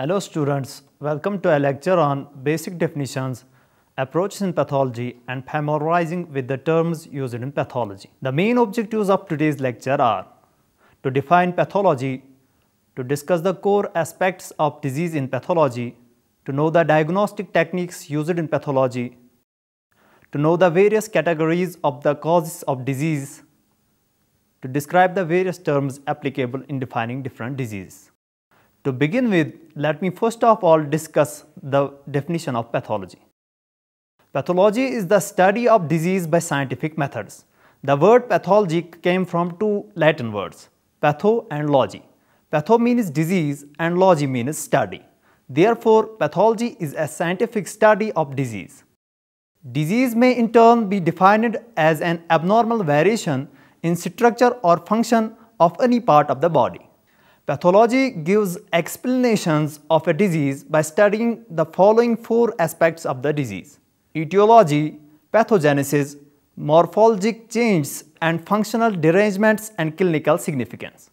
Hello students, welcome to a lecture on basic definitions, approaches in pathology and familiarizing with the terms used in pathology. The main objectives of today's lecture are to define pathology, to discuss the core aspects of disease in pathology, to know the diagnostic techniques used in pathology, to know the various categories of the causes of disease, to describe the various terms applicable in defining different diseases. To begin with, let me first of all discuss the definition of pathology. Pathology is the study of disease by scientific methods. The word pathology came from two Latin words, patho and logi. Patho means disease and logi means study. Therefore, pathology is a scientific study of disease. Disease may in turn be defined as an abnormal variation in structure or function of any part of the body. Pathology gives explanations of a disease by studying the following four aspects of the disease: etiology, pathogenesis, morphologic changes, and functional derangements and clinical significance.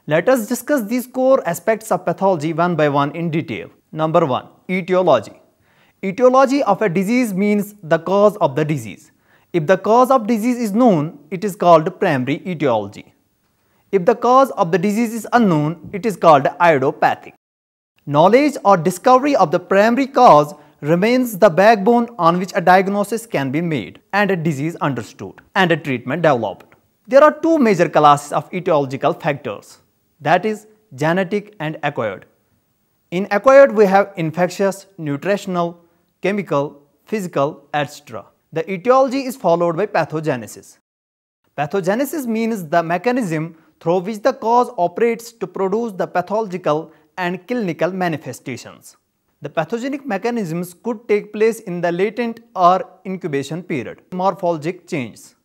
Let us discuss these core aspects of pathology one by one in detail. Number 1. Etiology. Etiology of a disease means the cause of the disease. If the cause of disease is known, it is called primary etiology. If the cause of the disease is unknown, it is called idiopathic. Knowledge or discovery of the primary cause remains the backbone on which a diagnosis can be made and a disease understood and a treatment developed. There are two major classes of etiological factors, that is genetic and acquired. In acquired we have infectious, nutritional, chemical, physical, etc. The etiology is followed by pathogenesis. Pathogenesis means the mechanism through which the cause operates to produce the pathological and clinical manifestations. The pathogenic mechanisms could take place in the latent or incubation period. Morphologic changes.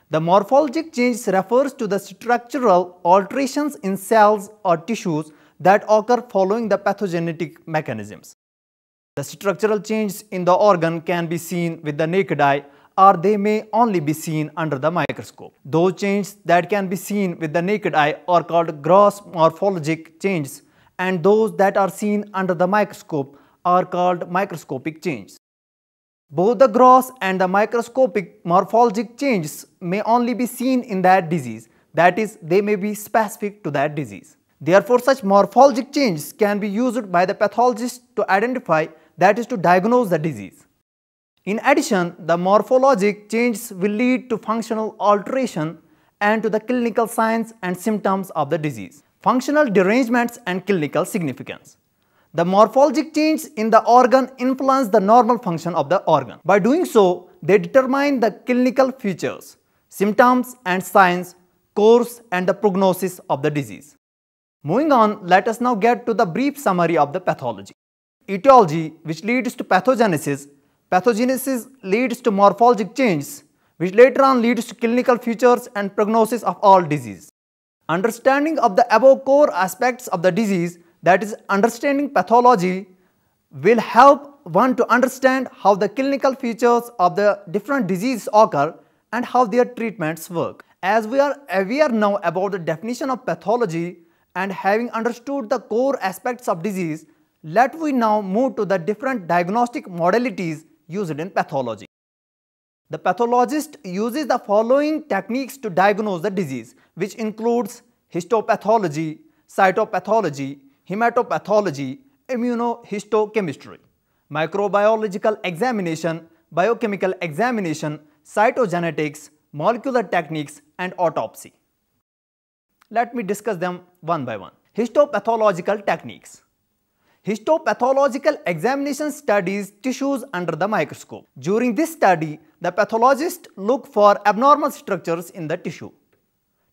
The morphologic change refers to the structural alterations in cells or tissues that occur following the pathogenic mechanisms. The structural changes in the organ can be seen with the naked eye, or they may only be seen under the microscope. Those changes that can be seen with the naked eye are called gross morphologic changes, and those that are seen under the microscope are called microscopic changes. Both the gross and the microscopic morphologic changes may only be seen in that disease, that is, they may be specific to that disease. Therefore, such morphologic changes can be used by the pathologist to identify, that is, to diagnose the disease. In addition, the morphologic changes will lead to functional alteration and to the clinical signs and symptoms of the disease. Functional derangements and clinical significance. The morphologic changes in the organ influence the normal function of the organ. By doing so, they determine the clinical features, symptoms and signs, course and the prognosis of the disease. Moving on, let us now get to the brief summary of the pathology. Etiology, which leads to pathogenesis. Pathogenesis leads to morphologic changes, which later on leads to clinical features and prognosis of all disease. Understanding of the above core aspects of the disease, that is, understanding pathology, will help one to understand how the clinical features of the different diseases occur and how their treatments work. As we are aware now about the definition of pathology and having understood the core aspects of disease, let we now move to the different diagnostic modalities used in pathology. The pathologist uses the following techniques to diagnose the disease, which includes histopathology, cytopathology, hematopathology, immunohistochemistry, microbiological examination, biochemical examination, cytogenetics, molecular techniques, and autopsy. Let me discuss them one by one. Histopathological techniques. Histopathological examination studies tissues under the microscope. During this study, the pathologist looks for abnormal structures in the tissue.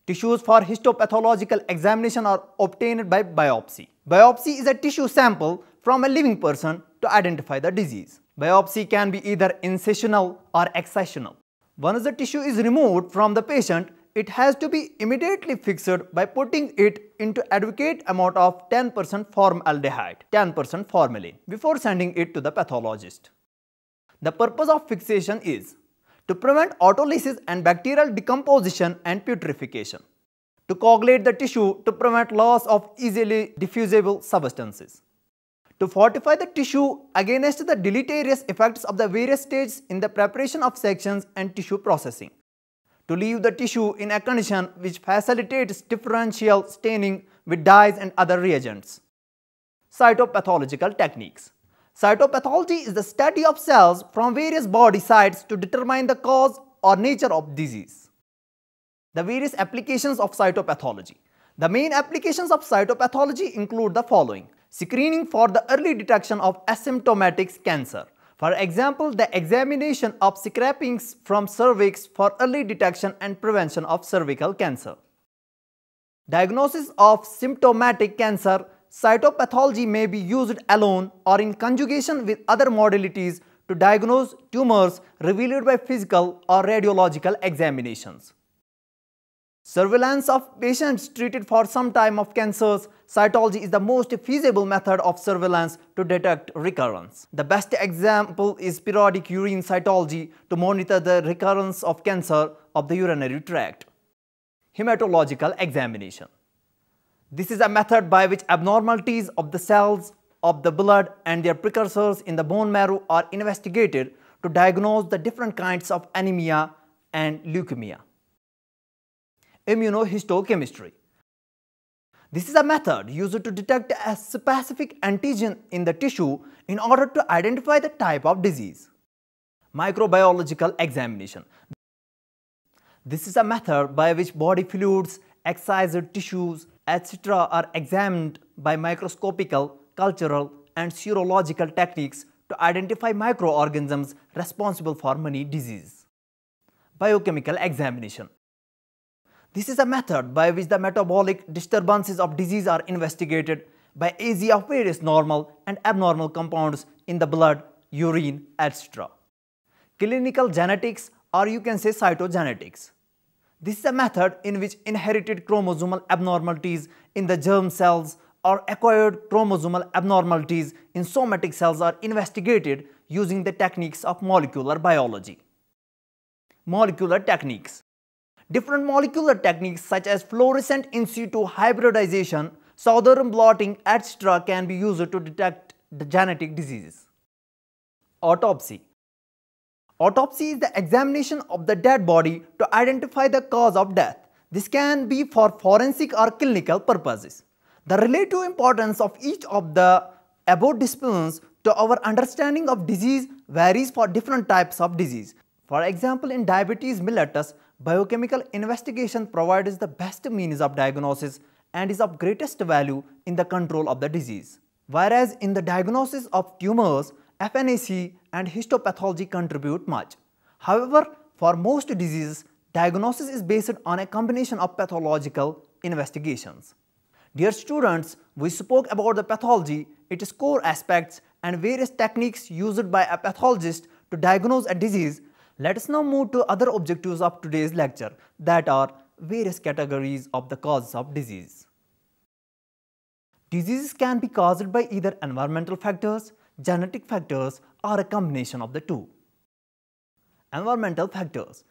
Tissues for histopathological examination are obtained by biopsy. Biopsy is a tissue sample from a living person to identify the disease. Biopsy can be either incisional or excisional. Once the tissue is removed from the patient, it has to be immediately fixed by putting it into adequate amount of 10% formaldehyde, 10% formalin, before sending it to the pathologist. The purpose of fixation is to prevent autolysis and bacterial decomposition and putrefaction, to coagulate the tissue to prevent loss of easily diffusible substances, to fortify the tissue against the deleterious effects of the various stages in the preparation of sections and tissue processing, to leave the tissue in a condition which facilitates differential staining with dyes and other reagents. Cytopathological techniques. Cytopathology is the study of cells from various body sites to determine the cause or nature of disease. The various applications of cytopathology. The main applications of cytopathology include the following: screening for the early detection of asymptomatic cancer. For example, the examination of scrapings from cervix for early detection and prevention of cervical cancer. Diagnosis of symptomatic cancer. Cytopathology may be used alone or in conjugation with other modalities to diagnose tumors revealed by physical or radiological examinations. Surveillance of patients treated for some time of cancers. Cytology is the most feasible method of surveillance to detect recurrence. The best example is periodic urine cytology to monitor the recurrence of cancer of the urinary tract. Hematological examination. This is a method by which abnormalities of the cells of the blood and their precursors in the bone marrow are investigated to diagnose the different kinds of anemia and leukemia. Immunohistochemistry. This is a method used to detect a specific antigen in the tissue in order to identify the type of disease. Microbiological examination. This is a method by which body fluids, excised tissues, etc. are examined by microscopical, cultural, and serological techniques to identify microorganisms responsible for many diseases. Biochemical examination. This is a method by which the metabolic disturbances of disease are investigated by AZ of various normal and abnormal compounds in the blood, urine, etc. Clinical genetics, or you can say cytogenetics. This is a method in which inherited chromosomal abnormalities in the germ cells or acquired chromosomal abnormalities in somatic cells are investigated using the techniques of molecular biology. Molecular techniques. Different molecular techniques such as fluorescent in situ hybridization, southern blotting, etc. can be used to detect the genetic diseases. Autopsy. Autopsy is the examination of the dead body to identify the cause of death. This can be for forensic or clinical purposes. The relative importance of each of the above disciplines to our understanding of disease varies for different types of disease. For example, in diabetes mellitus, biochemical investigation provides the best means of diagnosis and is of greatest value in the control of the disease. Whereas in the diagnosis of tumors, FNAC and histopathology contribute much. However, for most diseases, diagnosis is based on a combination of pathological investigations. Dear students, we spoke about the pathology, its core aspects, and various techniques used by a pathologist to diagnose a disease. Let us now move to other objectives of today's lecture, that are various categories of the causes of disease. Diseases can be caused by either environmental factors, genetic factors, or a combination of the two. Environmental factors.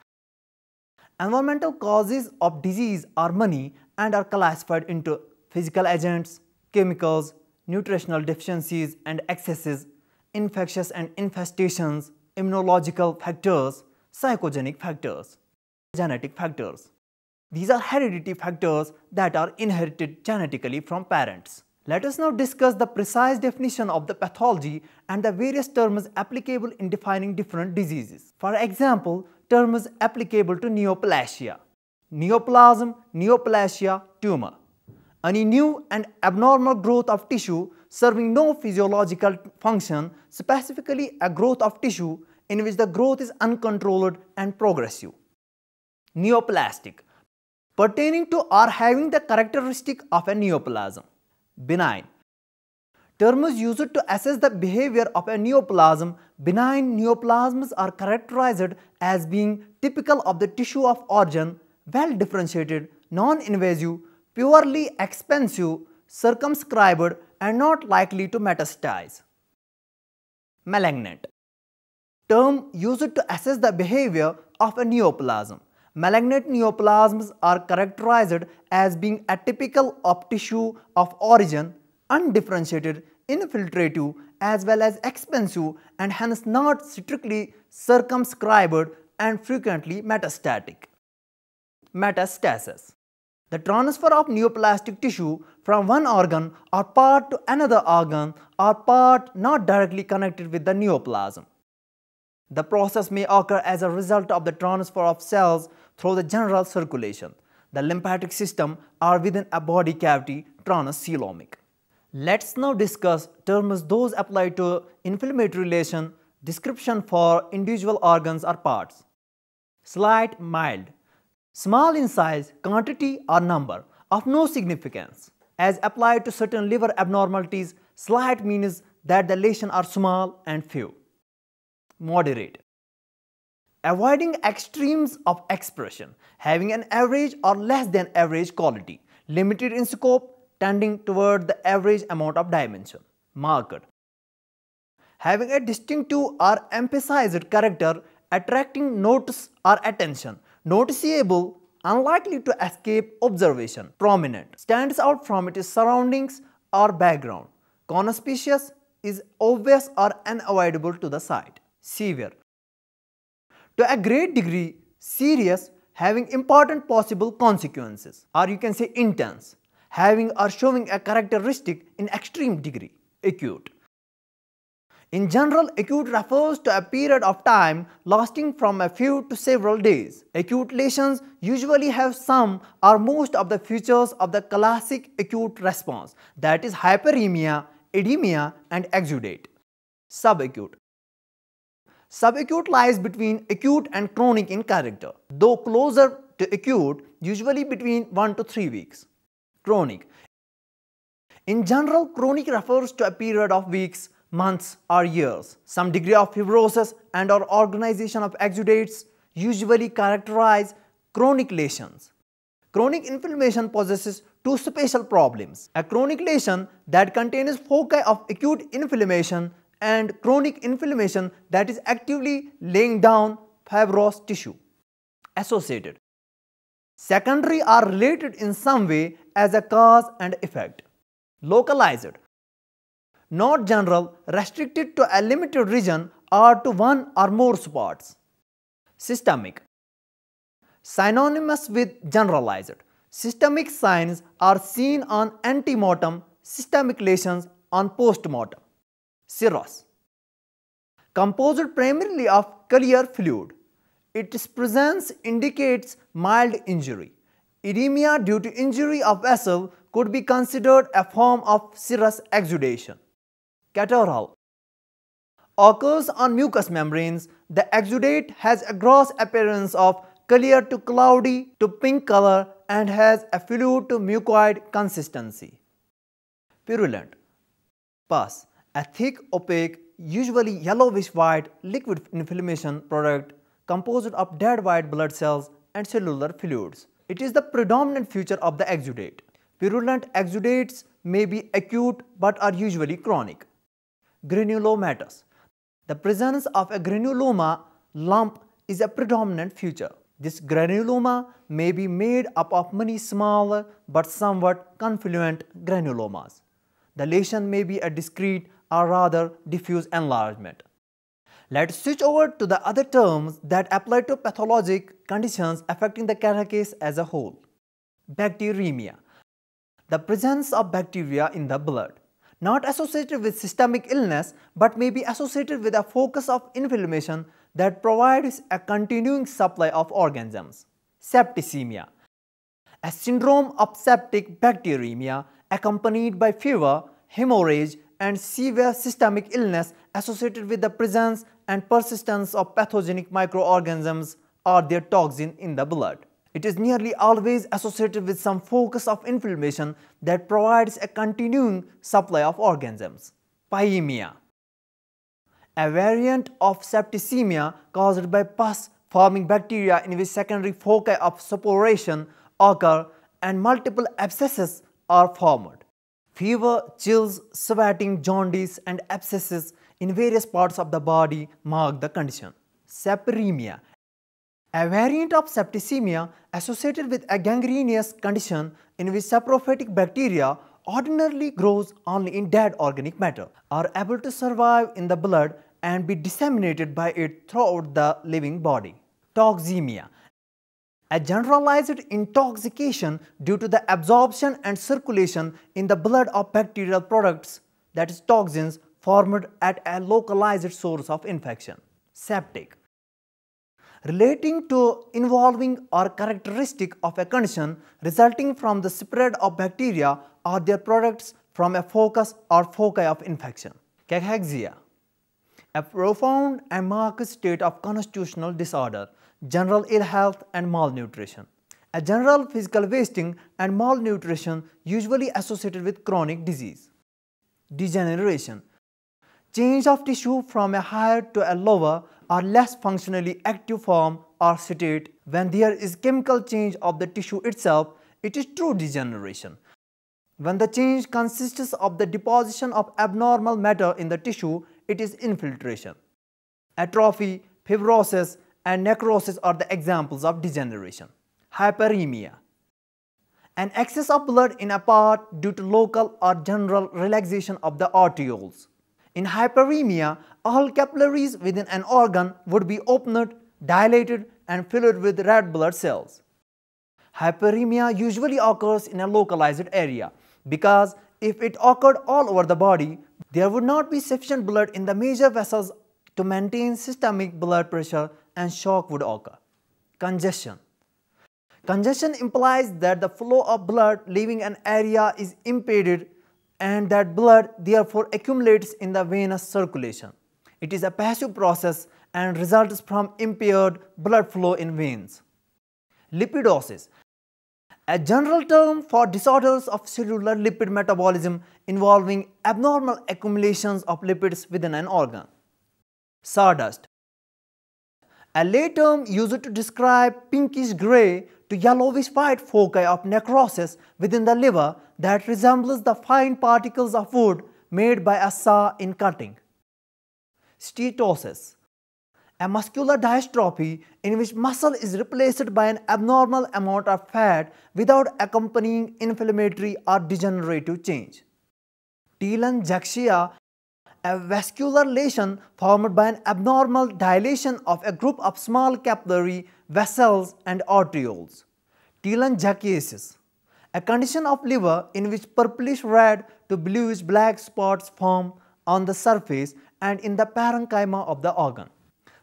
Environmental causes of disease are many and are classified into physical agents, chemicals, nutritional deficiencies and excesses, infectious and infestations, immunological factors, psychogenic factors, genetic factors. These are hereditary factors that are inherited genetically from parents. Let us now discuss the precise definition of the pathology and the various terms applicable in defining different diseases. For example, terms applicable to neoplasia: neoplasm, neoplasia, tumor. Any new and abnormal growth of tissue serving no physiological function, specifically a growth of tissue in which the growth is uncontrolled and progressive. Neoplastic, pertaining to or having the characteristic of a neoplasm. Benign, terms used to assess the behavior of a neoplasm. Benign neoplasms are characterized as being typical of the tissue of origin, well differentiated, non-invasive, purely expansive, circumscribed, and not likely to metastasize. Malignant, term used to assess the behavior of a neoplasm. Malignant neoplasms are characterized as being atypical of tissue of origin, undifferentiated, infiltrative, as well as expansive, and hence not strictly circumscribed and frequently metastatic. Metastasis. The transfer of neoplastic tissue from one organ or part to another organ or part not directly connected with the neoplasm. The process may occur as a result of the transfer of cells through the general circulation, the lymphatic system, or within a body cavity transcoelomic. Let's now discuss terms those applied to inflammatory lesion, description for individual organs or parts. Slight, mild. Small in size, quantity or number, of no significance. As applied to certain liver abnormalities, slight means that the lesions are small and few. Moderate. Avoiding extremes of expression, having an average or less than average quality, limited in scope, tending toward the average amount of dimension. Marked. Having a distinctive or emphasized character, attracting notice or attention, noticeable, unlikely to escape observation, prominent, stands out from its surroundings or background, conspicuous, is obvious or unavoidable to the sight. Severe. To a great degree, serious, having important possible consequences, or you can say intense, having or showing a characteristic in extreme degree. Acute. In general, acute refers to a period of time lasting from a few to several days. Acute lesions usually have some or most of the features of the classic acute response, that is hyperemia, edemia, and exudate. Subacute. Subacute lies between acute and chronic in character, though closer to acute, usually between 1 to 3 weeks. Chronic. In general, chronic refers to a period of weeks, months or years. Some degree of fibrosis and or organization of exudates usually characterize chronic lesions. Chronic inflammation possesses two special problems: a chronic lesion that contains foci of acute inflammation and chronic inflammation that is actively laying down fibrous tissue. Associated. Secondary or related in some way as a cause and effect. Localized. Not general, restricted to a limited region or to one or more spots. Systemic. Synonymous with generalized. Systemic signs are seen on antemortem, systemic lesions on postmortem. Cirrhosis. Composed primarily of clear fluid. Its presence indicates mild injury. Edemia due to injury of vessel could be considered a form of serous exudation. Catarrhal. Occurs on mucous membranes. The exudate has a gross appearance of clear to cloudy to pink color and has a fluid to mucoid consistency. Purulent. Pus. A thick, opaque, usually yellowish-white liquid inflammation product composed of dead white blood cells and cellular fluids. It is the predominant feature of the exudate. Purulent exudates may be acute but are usually chronic. Granulomatous. The presence of a granuloma lump is a predominant feature. This granuloma may be made up of many smaller but somewhat confluent granulomas. The lesion may be a discrete or rather diffuse enlargement. Let's switch over to the other terms that apply to pathologic conditions affecting the carcass as a whole. Bacteremia. The presence of bacteria in the blood, not associated with systemic illness but may be associated with a focus of inflammation that provides a continuing supply of organisms. Septicemia. A syndrome of septic bacteremia accompanied by fever, hemorrhage, and severe systemic illness associated with the presence and persistence of pathogenic microorganisms or their toxin in the blood. It is nearly always associated with some focus of inflammation that provides a continuing supply of organisms. Pyemia. A variant of septicemia caused by pus forming bacteria in which secondary foci of suppuration occur and multiple abscesses are formed. Fever, chills, sweating, jaundice, and abscesses in various parts of the body mark the condition. Separemia. A variant of septicemia associated with a gangrenous condition in which saprophytic bacteria ordinarily grows only in dead organic matter are able to survive in the blood and be disseminated by it throughout the living body. Toxemia, a generalized intoxication due to the absorption and circulation in the blood of bacterial products, that is toxins, formed at a localized source of infection. Septic, relating to involving or characteristic of a condition resulting from the spread of bacteria or their products from a focus or foci of infection. Cachexia, a profound and marked state of constitutional disorder, general ill health and malnutrition. A general physical wasting and malnutrition usually associated with chronic disease. Degeneration, change of tissue from a higher to a lower or less functionally active form or state. When there is chemical change of the tissue itself, it is true degeneration. When the change consists of the deposition of abnormal matter in the tissue, it is infiltration. Atrophy, fibrosis, and necrosis are the examples of degeneration. Hyperemia, an excess of blood in a part due to local or general relaxation of the arterioles. In hyperemia, all capillaries within an organ would be opened, dilated, and filled with red blood cells. Hyperemia usually occurs in a localized area because if it occurred all over the body, there would not be sufficient blood in the major vessels to maintain systemic blood pressure and shock would occur. Congestion. Congestion implies that the flow of blood leaving an area is impeded and that blood therefore accumulates in the venous circulation. It is a passive process and results from impaired blood flow in veins. Lipidosis, a general term for disorders of cellular lipid metabolism involving abnormal accumulations of lipids within an organ. Sawdust, a lay term used to describe pinkish grey to yellowish white foci of necrosis within the liver that resembles the fine particles of wood made by a saw in cutting. Steatosis, a muscular dystrophy in which muscle is replaced by an abnormal amount of fat without accompanying inflammatory or degenerative change. Telangiectasia, a vascular lesion formed by an abnormal dilation of a group of small capillary vessels and arterioles. Telangiectasis, a condition of liver in which purplish red to bluish black spots form on the surface and in the parenchyma of the organ.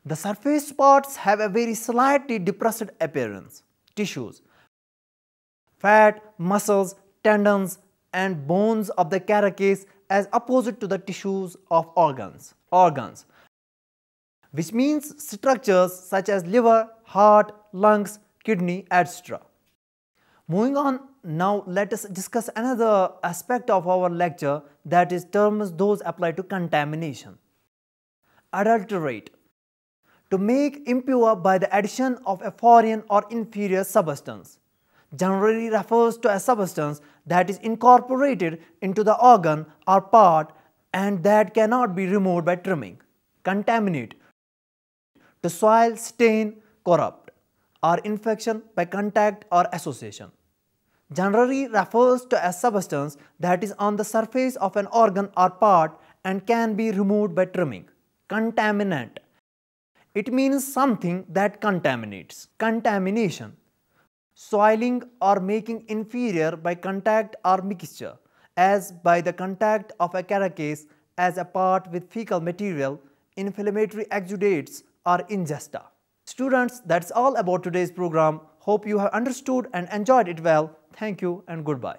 The surface spots have a very slightly depressed appearance. Tissues, fat, muscles, tendons, and bones of the carapace as opposite to the tissues of organs. Organs, which means structures such as liver, heart, lungs, kidney, etc. Moving on, now let us discuss another aspect of our lecture, that is terms those applied to contamination. Adulterate, to make impure by the addition of a foreign or inferior substance, generally refers to a substance that is incorporated into the organ or part and that cannot be removed by trimming. Contaminate, to soil, stain, corrupt, or infection by contact or association. Generally refers to a substance that is on the surface of an organ or part and can be removed by trimming. Contaminant, it means something that contaminates. Contamination, soiling or making inferior by contact or mixture, as by the contact of a carapace as a part with fecal material, inflammatory exudates or ingesta. Students, that's all about today's program. Hope you have understood and enjoyed it well. Thank you and goodbye.